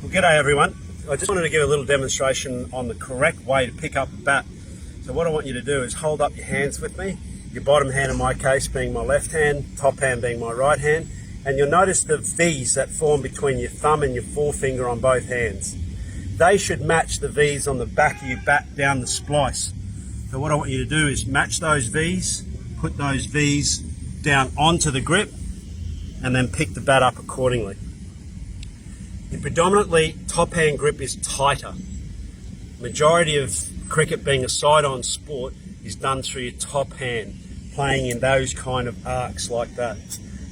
Well, g'day everyone. I just wanted to give a little demonstration on the correct way to pick up a bat. So what I want you to do is hold up your hands with me, your bottom hand in my case being my left hand, top hand being my right hand, and you'll notice the V's that form between your thumb and your forefinger on both hands. They should match the V's on the back of your bat down the splice. So what I want you to do is match those V's, put those V's down onto the grip, and then pick the bat up accordingly. The predominantly top hand grip is tighter. Majority of cricket being a side-on sport is done through your top hand, playing in those kind of arcs like that.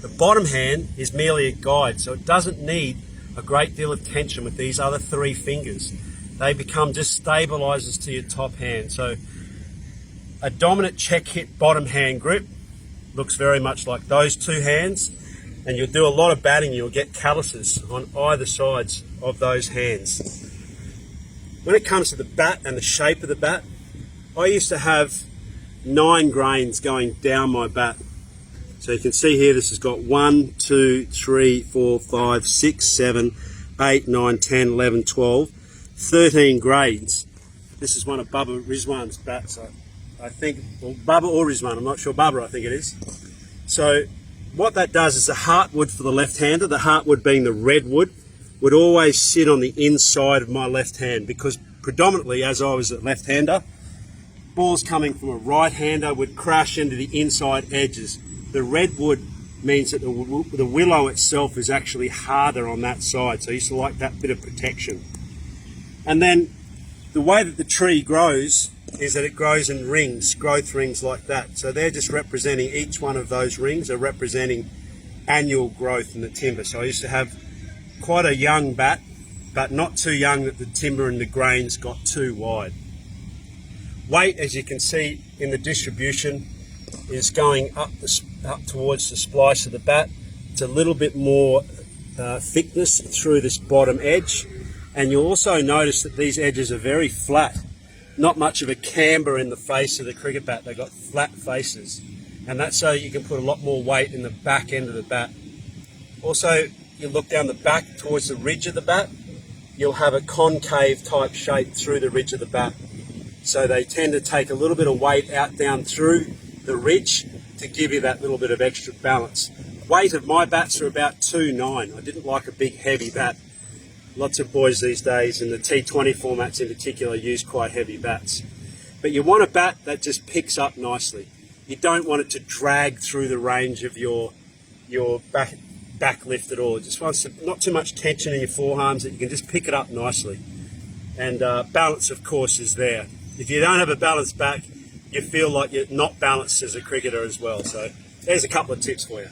The bottom hand is merely a guide, so it doesn't need a great deal of tension with these other three fingers. They become just stabilizers to your top hand. So a dominant check hit bottom hand grip looks very much like those two hands, and you'll do a lot of batting. You'll get calluses on either sides of those hands. When it comes to the bat and the shape of the bat, I used to have 9 grains going down my bat. So you can see here, this has got 1, 2, 3, 4, 5, 6, 7, 8, 9, 10, 11, 12, 13 grains. This is one of Bubba Rizwan's bats, I think, well, Bubba or Rizwan, I'm not sure, Bubba I think it is. So what that does is the heartwood for the left-hander, the heartwood being the redwood, would always sit on the inside of my left hand, because predominantly as I was a left-hander, balls coming from a right-hander would crash into the inside edges. The redwood means that the willow itself is actually harder on that side, so I used to like that bit of protection. And then the way that the tree grows is that it grows in rings, growth rings like that. So they're just representing, each one of those rings are representing annual growth in the timber. So I used to have quite a young bat, but not too young that the timber and the grains got too wide. Weight, as you can see in the distribution, is going up towards the splice of the bat. It's a little bit more thickness through this bottom edge, and you'll also notice that these edges are very flat. Not much of a camber in the face of the cricket bat. They've got flat faces, and that's so you can put a lot more weight in the back end of the bat. Also, you look down the back towards the ridge of the bat, you'll have a concave type shape through the ridge of the bat. So they tend to take a little bit of weight out down through the ridge to give you that little bit of extra balance. Weight of my bats are about 2.9. I didn't like a big heavy bat. Lots of boys these days, in the T20 formats in particular, use quite heavy bats. But you want a bat that just picks up nicely. You don't want it to drag through the range of your back lift at all. It just wants not too much tension in your forearms, that you can just pick it up nicely. And balance, of course, is there. If you don't have a balanced back, you feel like you're not balanced as a cricketer as well. So there's a couple of tips for you.